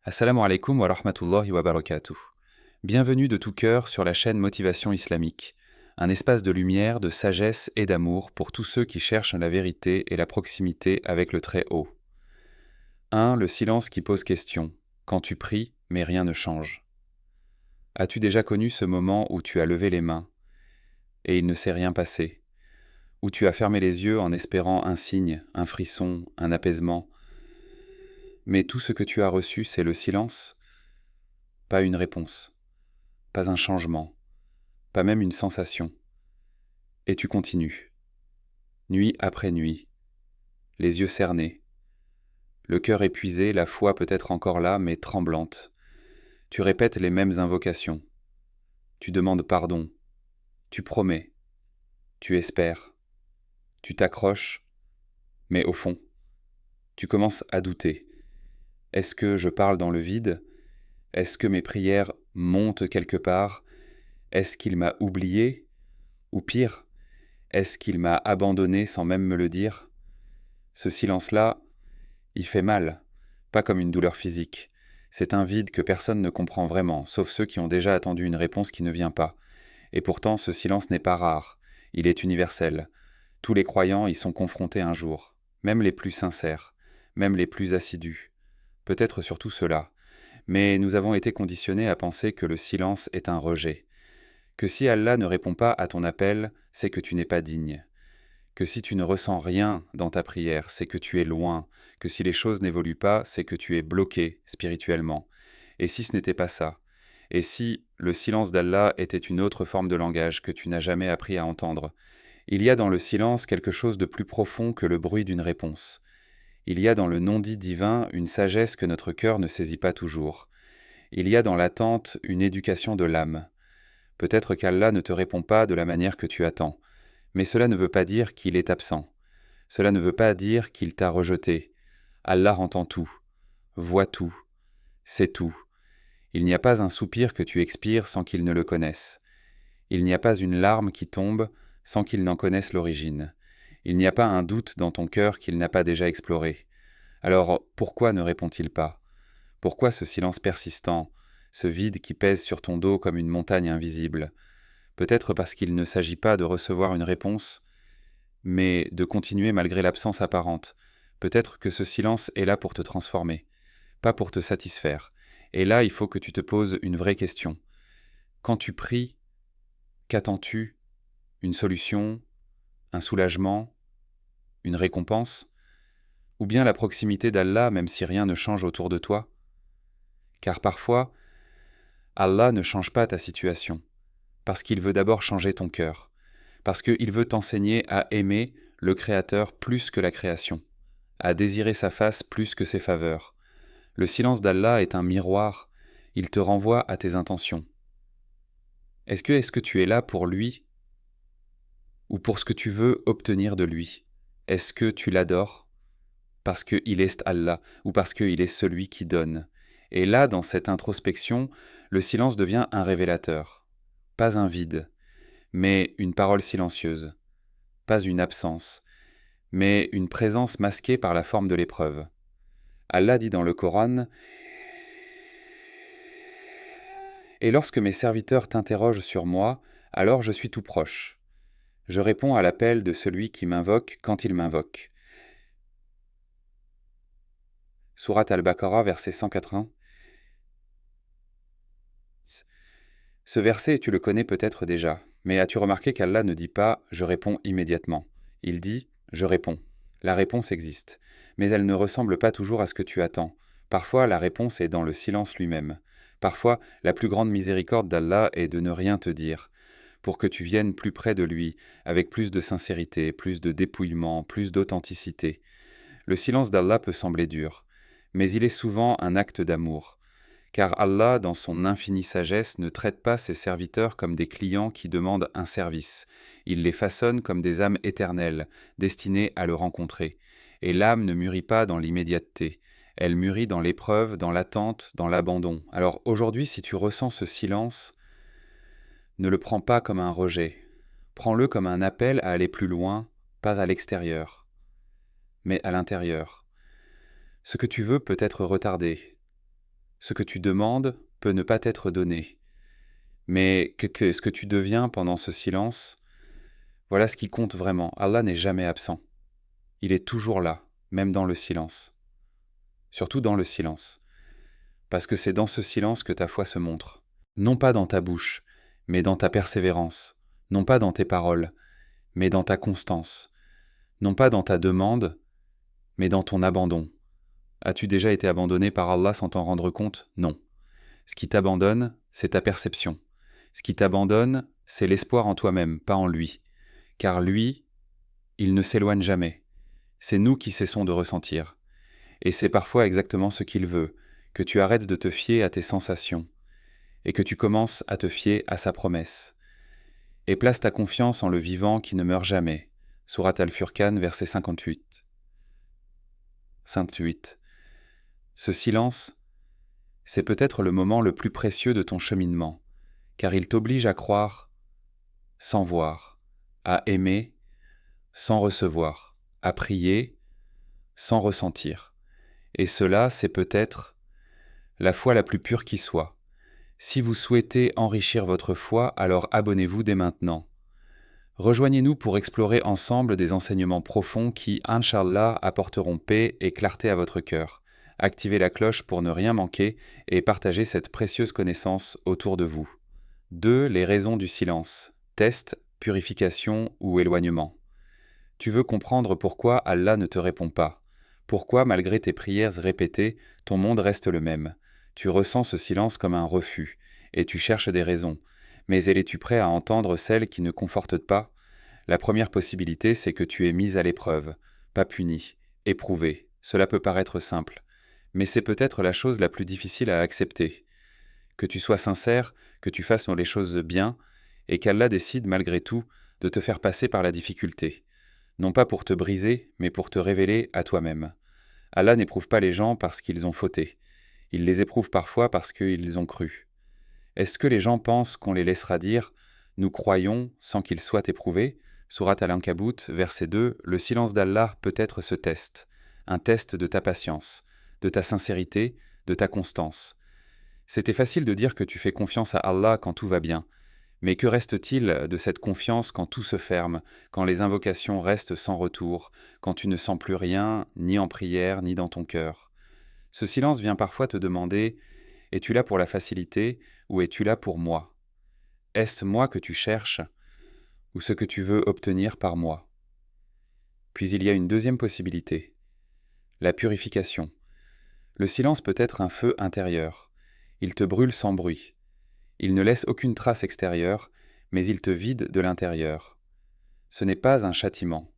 Assalamu alaikum wa rahmatullahi wa barakatuh. Bienvenue de tout cœur sur la chaîne Motivation Islamique, un espace de lumière, de sagesse et d'amour pour tous ceux qui cherchent la vérité et la proximité avec le Très-Haut. 1. Le silence qui pose question. Quand tu pries, mais rien ne change. As-tu déjà connu ce moment où tu as levé les mains et il ne s'est rien passé, où tu as fermé les yeux en espérant un signe, un frisson, un apaisement, mais tout ce que tu as reçu, c'est le silence, pas une réponse, pas un changement, pas même une sensation. Et tu continues, nuit après nuit, les yeux cernés, le cœur épuisé, la foi peut-être encore là, mais tremblante. Tu répètes les mêmes invocations. Tu demandes pardon. Tu promets. Tu espères. Tu t'accroches. Mais au fond, tu commences à douter. Est-ce que je parle dans le vide? Est-ce que mes prières montent quelque part? Est-ce qu'il m'a oublié? Ou pire, est-ce qu'il m'a abandonné sans même me le dire? Ce silence-là, il fait mal, pas comme une douleur physique. C'est un vide que personne ne comprend vraiment, sauf ceux qui ont déjà attendu une réponse qui ne vient pas. Et pourtant, ce silence n'est pas rare, il est universel. Tous les croyants y sont confrontés un jour, même les plus sincères, même les plus assidus. Peut-être surtout ceux-là. Mais nous avons été conditionnés à penser que le silence est un rejet. Que si Allah ne répond pas à ton appel, c'est que tu n'es pas digne. Que si tu ne ressens rien dans ta prière, c'est que tu es loin, que si les choses n'évoluent pas, c'est que tu es bloqué spirituellement. Et si ce n'était pas ça? Et si le silence d'Allah était une autre forme de langage que tu n'as jamais appris à entendre? Il y a dans le silence quelque chose de plus profond que le bruit d'une réponse. Il y a dans le non-dit divin une sagesse que notre cœur ne saisit pas toujours. Il y a dans l'attente une éducation de l'âme. Peut-être qu'Allah ne te répond pas de la manière que tu attends. Mais cela ne veut pas dire qu'il est absent. Cela ne veut pas dire qu'il t'a rejeté. Allah entend tout, voit tout, sait tout. Il n'y a pas un soupir que tu expires sans qu'il ne le connaisse. Il n'y a pas une larme qui tombe sans qu'il n'en connaisse l'origine. Il n'y a pas un doute dans ton cœur qu'il n'a pas déjà exploré. Alors pourquoi ne répond-il pas? Pourquoi ce silence persistant, ce vide qui pèse sur ton dos comme une montagne invisible? Peut-être parce qu'il ne s'agit pas de recevoir une réponse, mais de continuer malgré l'absence apparente. Peut-être que ce silence est là pour te transformer, pas pour te satisfaire. Et là, il faut que tu te poses une vraie question. Quand tu pries, qu'attends-tu? Une solution? Un soulagement? Une récompense? Ou bien la proximité d'Allah même si rien ne change autour de toi? Car parfois, Allah ne change pas ta situation, parce qu'il veut d'abord changer ton cœur, parce qu'il veut t'enseigner à aimer le Créateur plus que la création, à désirer sa face plus que ses faveurs. Le silence d'Allah est un miroir, il te renvoie à tes intentions. Est-ce que tu es là pour lui ou pour ce que tu veux obtenir de lui? Est-ce que tu l'adores parce qu'il est Allah ou parce qu'il est celui qui donne? Et là, dans cette introspection, le silence devient un révélateur. Pas un vide, mais une parole silencieuse. Pas une absence, mais une présence masquée par la forme de l'épreuve. Allah dit dans le Coran: « Et lorsque mes serviteurs t'interrogent sur moi, alors je suis tout proche. Je réponds à l'appel de celui qui m'invoque quand il m'invoque. » Sourate Al-Baqarah, verset 180. Ce verset, tu le connais peut-être déjà, mais as-tu remarqué qu'Allah ne dit pas « je réponds immédiatement ». Il dit « je réponds ». La réponse existe, mais elle ne ressemble pas toujours à ce que tu attends. Parfois, la réponse est dans le silence lui-même. Parfois, la plus grande miséricorde d'Allah est de ne rien te dire, pour que tu viennes plus près de lui, avec plus de sincérité, plus de dépouillement, plus d'authenticité. Le silence d'Allah peut sembler dur, mais il est souvent un acte d'amour. Car Allah, dans son infinie sagesse, ne traite pas ses serviteurs comme des clients qui demandent un service. Il les façonne comme des âmes éternelles, destinées à le rencontrer. Et l'âme ne mûrit pas dans l'immédiateté. Elle mûrit dans l'épreuve, dans l'attente, dans l'abandon. Alors aujourd'hui, si tu ressens ce silence, ne le prends pas comme un rejet. Prends-le comme un appel à aller plus loin, pas à l'extérieur, mais à l'intérieur. Ce que tu veux peut être retardé. Ce que tu demandes peut ne pas t'être donné. Mais ce que tu deviens pendant ce silence, voilà ce qui compte vraiment. Allah n'est jamais absent. Il est toujours là, même dans le silence. Surtout dans le silence. Parce que c'est dans ce silence que ta foi se montre. Non pas dans ta bouche, mais dans ta persévérance. Non pas dans tes paroles, mais dans ta constance. Non pas dans ta demande, mais dans ton abandon. As-tu déjà été abandonné par Allah sans t'en rendre compte? Non. Ce qui t'abandonne, c'est ta perception. Ce qui t'abandonne, c'est l'espoir en toi-même, pas en lui. Car lui, il ne s'éloigne jamais. C'est nous qui cessons de ressentir. Et c'est parfois exactement ce qu'il veut, que tu arrêtes de te fier à tes sensations, et que tu commences à te fier à sa promesse. Et place ta confiance en le vivant qui ne meurt jamais. Surat Al-Furqan, verset 58. 58. Ce silence, c'est peut-être le moment le plus précieux de ton cheminement, car il t'oblige à croire sans voir, à aimer sans recevoir, à prier sans ressentir. Et cela, c'est peut-être la foi la plus pure qui soit. Si vous souhaitez enrichir votre foi, alors abonnez-vous dès maintenant. Rejoignez-nous pour explorer ensemble des enseignements profonds qui, Inch'Allah, apporteront paix et clarté à votre cœur. Activez la cloche pour ne rien manquer et partagez cette précieuse connaissance autour de vous. 2. Les raisons du silence. Test, purification ou éloignement. Tu veux comprendre pourquoi Allah ne te répond pas. Pourquoi, malgré tes prières répétées, ton monde reste le même. Tu ressens ce silence comme un refus, et tu cherches des raisons. Mais es-tu prêt à entendre celles qui ne confortent pas? La première possibilité, c'est que tu es mis à l'épreuve, pas puni, éprouvé. Cela peut paraître simple, mais c'est peut-être la chose la plus difficile à accepter. Que tu sois sincère, que tu fasses les choses bien, et qu'Allah décide malgré tout de te faire passer par la difficulté. Non pas pour te briser, mais pour te révéler à toi-même. Allah n'éprouve pas les gens parce qu'ils ont fauté. Il les éprouve parfois parce qu'ils ont cru. Est-ce que les gens pensent qu'on les laissera dire « Nous croyons sans qu'ils soient éprouvés » Surat Al-Ankabut, verset 2, le silence d'Allah peut être ce test. Un test de ta patience, de ta sincérité, de ta constance. C'était facile de dire que tu fais confiance à Allah quand tout va bien. Mais que reste-t-il de cette confiance quand tout se ferme, quand les invocations restent sans retour, quand tu ne sens plus rien, ni en prière, ni dans ton cœur? Ce silence vient parfois te demander « Es-tu là pour la facilité ou es-tu là pour moi? Est-ce moi que tu cherches ou ce que tu veux obtenir par moi ?» Puis il y a une deuxième possibilité, la purification. Le silence peut être un feu intérieur. Il te brûle sans bruit. Il ne laisse aucune trace extérieure, mais il te vide de l'intérieur. Ce n'est pas un châtiment,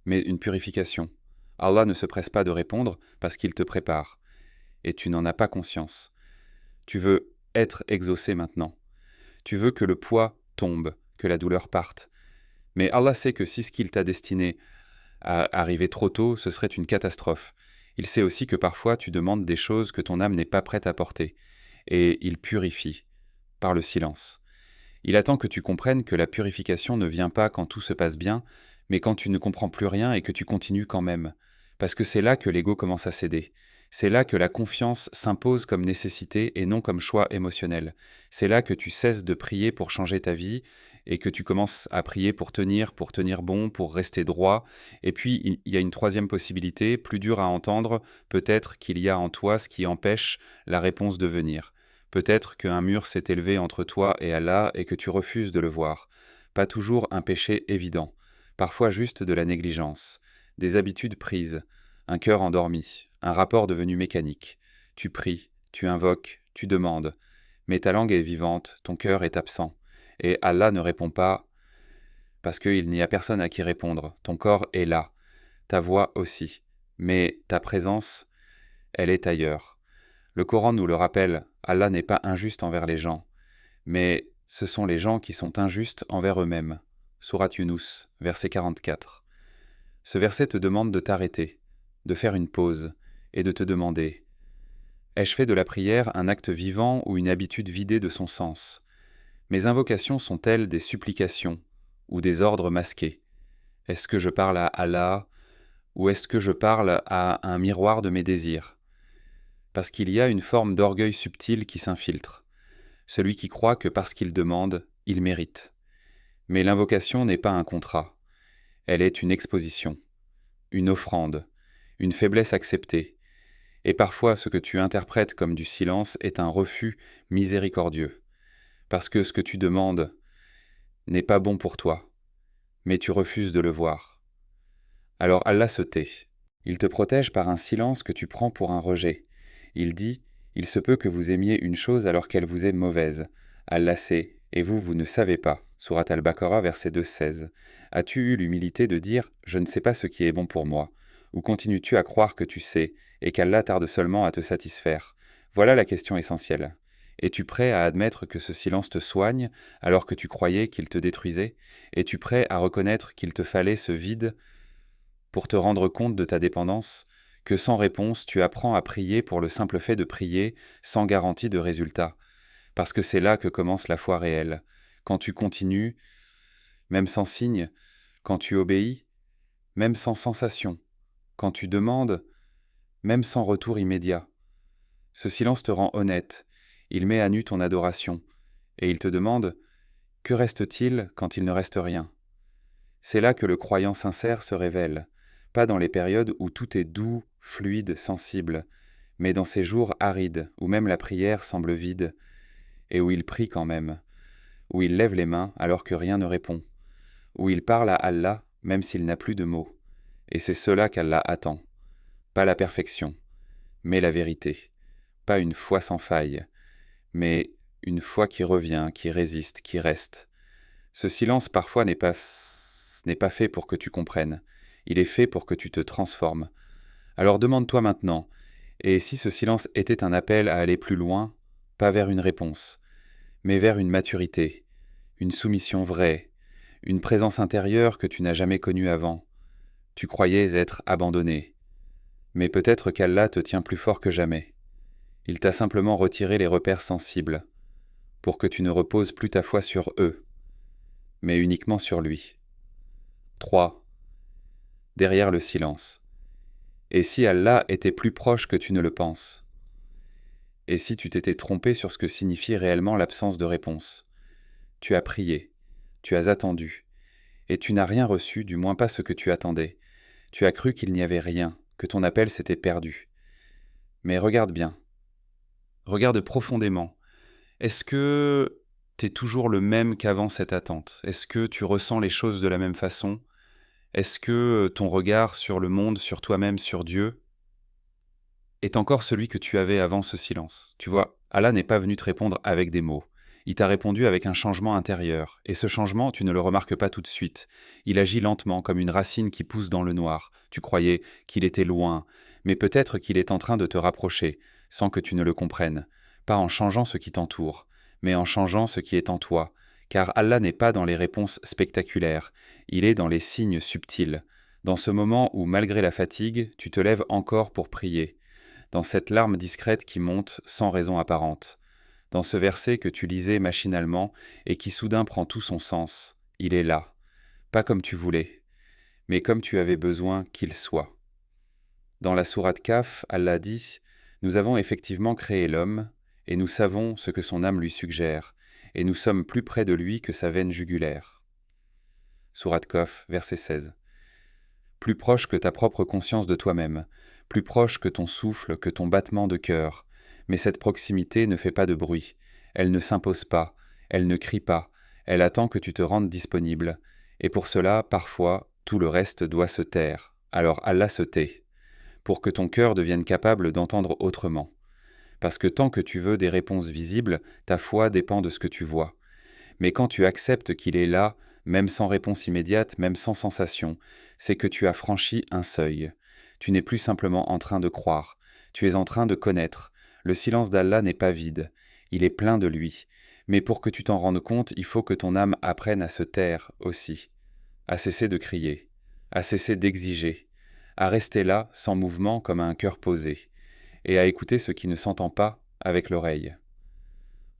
mais une purification. Allah ne se presse pas de répondre parce qu'il te prépare, et tu n'en as pas conscience. Tu veux être exaucé maintenant. Tu veux que le poids tombe, que la douleur parte. Mais Allah sait que si ce qu'il t'a destiné à arriver trop tôt, ce serait une catastrophe. Il sait aussi que parfois tu demandes des choses que ton âme n'est pas prête à porter, et il purifie par le silence. Il attend que tu comprennes que la purification ne vient pas quand tout se passe bien, mais quand tu ne comprends plus rien et que tu continues quand même. Parce que c'est là que l'ego commence à céder. C'est là que la confiance s'impose comme nécessité et non comme choix émotionnel. C'est là que tu cesses de prier pour changer ta vie et que tu commences à prier pour tenir bon, pour rester droit. Et puis, il y a une troisième possibilité, plus dure à entendre, peut-être qu'il y a en toi ce qui empêche la réponse de venir. Peut-être qu'un mur s'est élevé entre toi et Allah et que tu refuses de le voir. Pas toujours un péché évident, parfois juste de la négligence, des habitudes prises, un cœur endormi, un rapport devenu mécanique. Tu pries, tu invoques, tu demandes, mais ta langue est vivante, ton cœur est absent, et Allah ne répond pas parce qu'il n'y a personne à qui répondre. Ton corps est là, ta voix aussi, mais ta présence, elle est ailleurs. Le Coran nous le rappelle, Allah n'est pas injuste envers les gens, mais ce sont les gens qui sont injustes envers eux-mêmes. Surat Yunus, verset 44. Ce verset te demande de t'arrêter, de faire une pause, et de te demander « Ai-je fait de la prière un acte vivant ou une habitude vidée de son sens? Mes invocations sont-elles des supplications ou des ordres masqués? Est-ce que je parle à Allah ou est-ce que je parle à un miroir de mes désirs? parce qu'il y a une forme d'orgueil subtil qui s'infiltre, celui qui croit que parce qu'il demande, il mérite. Mais l'invocation n'est pas un contrat, elle est une exposition, une offrande, une faiblesse acceptée, et parfois ce que tu interprètes comme du silence est un refus miséricordieux, parce que ce que tu demandes n'est pas bon pour toi, mais tu refuses de le voir. Alors Allah se tait. Il te protège par un silence que tu prends pour un rejet. Il dit, il se peut que vous aimiez une chose alors qu'elle vous est mauvaise. Allah sait, et vous, vous ne savez pas. Sourate Al-Baqarah, verset 2:16. As-tu eu l'humilité de dire, je ne sais pas ce qui est bon pour moi? Ou continues-tu à croire que tu sais, et qu'Allah tarde seulement à te satisfaire? Voilà la question essentielle. Es-tu prêt à admettre que ce silence te soigne alors que tu croyais qu'il te détruisait? Es-tu prêt à reconnaître qu'il te fallait ce vide pour te rendre compte de ta dépendance, que sans réponse, tu apprends à prier pour le simple fait de prier, sans garantie de résultat, parce que c'est là que commence la foi réelle, quand tu continues, même sans signe, quand tu obéis, même sans sensation, quand tu demandes, même sans retour immédiat. Ce silence te rend honnête, il met à nu ton adoration, et il te demande, que reste-t-il quand il ne reste rien? C'est là que le croyant sincère se révèle, pas dans les périodes où tout est doux, fluide, sensible, mais dans ces jours arides, où même la prière semble vide, et où il prie quand même, où il lève les mains alors que rien ne répond, où il parle à Allah même s'il n'a plus de mots. Et c'est cela qu'Allah attend. Pas la perfection, mais la vérité. Pas une foi sans faille, mais une foi qui revient, qui résiste, qui reste. Ce silence parfois n'est pas fait pour que tu comprennes. Il est fait pour que tu te transformes. Alors demande-toi maintenant, et si ce silence était un appel à aller plus loin, pas vers une réponse, mais vers une maturité, une soumission vraie, une présence intérieure que tu n'as jamais connue avant. Tu croyais être abandonné, mais peut-être qu'Allah te tient plus fort que jamais. Il t'a simplement retiré les repères sensibles, pour que tu ne reposes plus ta foi sur eux, mais uniquement sur lui. 3. Derrière le silence. Et si Allah était plus proche que tu ne le penses? Et si tu t'étais trompé sur ce que signifie réellement l'absence de réponse? Tu as prié, tu as attendu, et tu n'as rien reçu, du moins pas ce que tu attendais. Tu as cru qu'il n'y avait rien, que ton appel s'était perdu. Mais regarde bien, regarde profondément. Est-ce que t'es toujours le même qu'avant cette attente? Est-ce que tu ressens les choses de la même façon? Est-ce que ton regard sur le monde, sur toi-même, sur Dieu, est encore celui que tu avais avant ce silence? Tu vois, Allah n'est pas venu te répondre avec des mots. Il t'a répondu avec un changement intérieur, et ce changement, tu ne le remarques pas tout de suite. Il agit lentement, comme une racine qui pousse dans le noir. Tu croyais qu'il était loin, mais peut-être qu'il est en train de te rapprocher, sans que tu ne le comprennes. Pas en changeant ce qui t'entoure, mais en changeant ce qui est en toi. Car Allah n'est pas dans les réponses spectaculaires, il est dans les signes subtils. Dans ce moment où, malgré la fatigue, tu te lèves encore pour prier. Dans cette larme discrète qui monte sans raison apparente. Dans ce verset que tu lisais machinalement et qui soudain prend tout son sens, il est là, pas comme tu voulais, mais comme tu avais besoin qu'il soit. Dans la sourate Kaf, Allah dit « Nous avons effectivement créé l'homme, et nous savons ce que son âme lui suggère, et nous sommes plus près de lui que sa veine jugulaire. » Sourate Kaf, verset 16. Plus proche que ta propre conscience de toi-même, plus proche que ton souffle, que ton battement de cœur. Mais cette proximité ne fait pas de bruit, elle ne s'impose pas, elle ne crie pas, elle attend que tu te rendes disponible. Et pour cela, parfois, tout le reste doit se taire. Alors Allah se tait, pour que ton cœur devienne capable d'entendre autrement. Parce que tant que tu veux des réponses visibles, ta foi dépend de ce que tu vois. Mais quand tu acceptes qu'il est là, même sans réponse immédiate, même sans sensation, c'est que tu as franchi un seuil. Tu n'es plus simplement en train de croire, tu es en train de connaître. Le silence d'Allah n'est pas vide, il est plein de lui. Mais pour que tu t'en rendes compte, il faut que ton âme apprenne à se taire aussi, à cesser de crier, à cesser d'exiger, à rester là, sans mouvement comme un cœur posé, et à écouter ce qui ne s'entend pas avec l'oreille.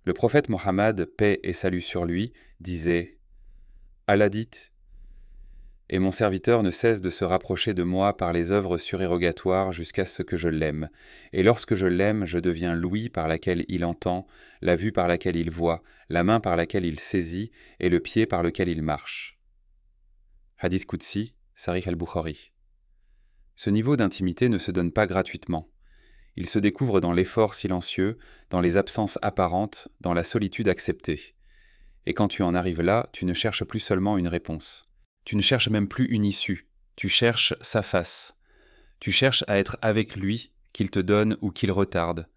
Le prophète Mohammed, paix et salut sur lui, disait « Allah dit, Et mon serviteur ne cesse de se rapprocher de moi par les œuvres surérogatoires jusqu'à ce que je l'aime. Et lorsque je l'aime, je deviens l'ouïe par laquelle il entend, la vue par laquelle il voit, la main par laquelle il saisit et le pied par lequel il marche. Hadith Qudsi, Sahih al-Bukhari. Ce niveau d'intimité ne se donne pas gratuitement. Il se découvre dans l'effort silencieux, dans les absences apparentes, dans la solitude acceptée. Et quand tu en arrives là, tu ne cherches plus seulement une réponse. Tu ne cherches même plus une issue, tu cherches sa face. Tu cherches à être avec lui, qu'il te donne ou qu'il retarde.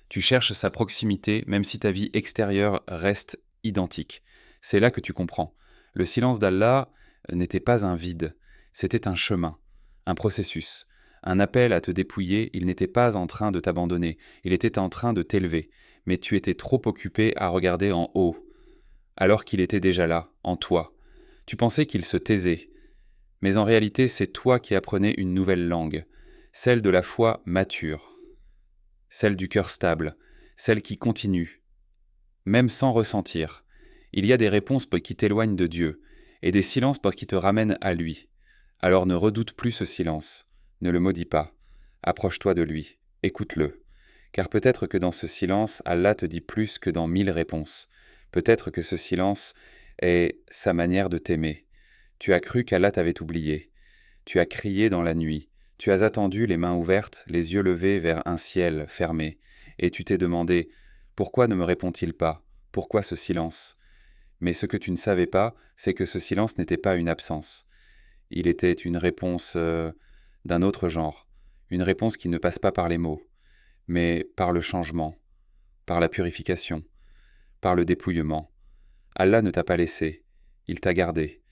Tu cherches sa proximité, même si ta vie extérieure reste identique. C'est là que tu comprends. Le silence d'Allah n'était pas un vide, c'était un chemin, un processus, un appel à te dépouiller. Il n'était pas en train de t'abandonner, il était en train de t'élever, mais tu étais trop occupé à regarder en haut, alors qu'il était déjà là, en toi. Tu pensais qu'il se taisait, mais en réalité c'est toi qui apprenais une nouvelle langue, celle de la foi mature, celle du cœur stable, celle qui continue, même sans ressentir. Il y a des réponses qui t'éloignent de Dieu, et des silences qui te ramènent à lui. Alors ne redoute plus ce silence, ne le maudis pas, approche-toi de lui, écoute-le, car peut-être que dans ce silence, Allah te dit plus que dans 1000 réponses. Peut-être que ce silence est sa manière de t'aimer. Tu as cru qu'Allah t'avait oublié. Tu as crié dans la nuit. Tu as attendu les mains ouvertes, les yeux levés vers un ciel fermé. Et tu t'es demandé, pourquoi ne me répond-il pas? Pourquoi ce silence? Mais ce que tu ne savais pas, c'est que ce silence n'était pas une absence. Il était une réponse d'un autre genre. Une réponse qui ne passe pas par les mots, mais par le changement, par la purification, par le dépouillement. Allah ne t'a pas laissé, il t'a gardé,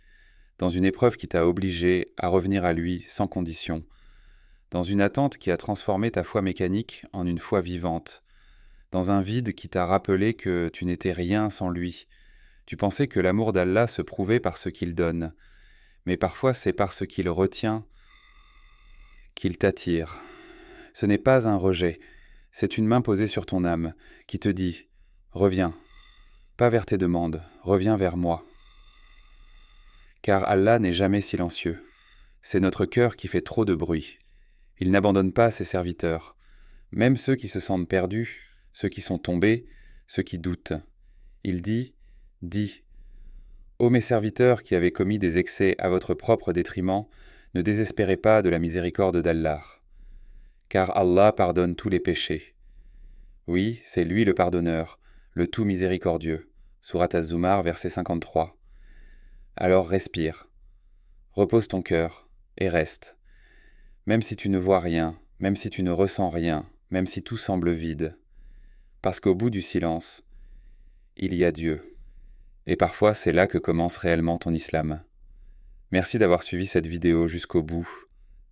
dans une épreuve qui t'a obligé à revenir à lui sans condition, dans une attente qui a transformé ta foi mécanique en une foi vivante, dans un vide qui t'a rappelé que tu n'étais rien sans lui. Tu pensais que l'amour d'Allah se prouvait par ce qu'il donne, mais parfois c'est par ce qu'il retient qu'il t'attire. Ce n'est pas un rejet, c'est une main posée sur ton âme qui te dit « Reviens ». Pas vers tes demandes, reviens vers moi. Car Allah n'est jamais silencieux. C'est notre cœur qui fait trop de bruit. Il n'abandonne pas ses serviteurs, même ceux qui se sentent perdus, ceux qui sont tombés, ceux qui doutent. Il dit, dis, ô mes serviteurs qui avez commis des excès à votre propre détriment, ne désespérez pas de la miséricorde d'Allah. Car Allah pardonne tous les péchés. Oui, c'est lui le pardonneur, le tout miséricordieux. Surat Az-Zumar, verset 53. Alors respire, repose ton cœur et reste. Même si tu ne vois rien, même si tu ne ressens rien, même si tout semble vide. Parce qu'au bout du silence, il y a Dieu. Et parfois c'est là que commence réellement ton islam. Merci d'avoir suivi cette vidéo jusqu'au bout.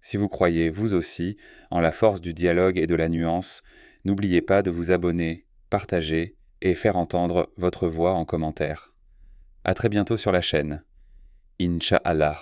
Si vous croyez, vous aussi, en la force du dialogue et de la nuance, n'oubliez pas de vous abonner, partager et faire entendre votre voix en commentaire. À très bientôt sur la chaîne. Inch'Allah.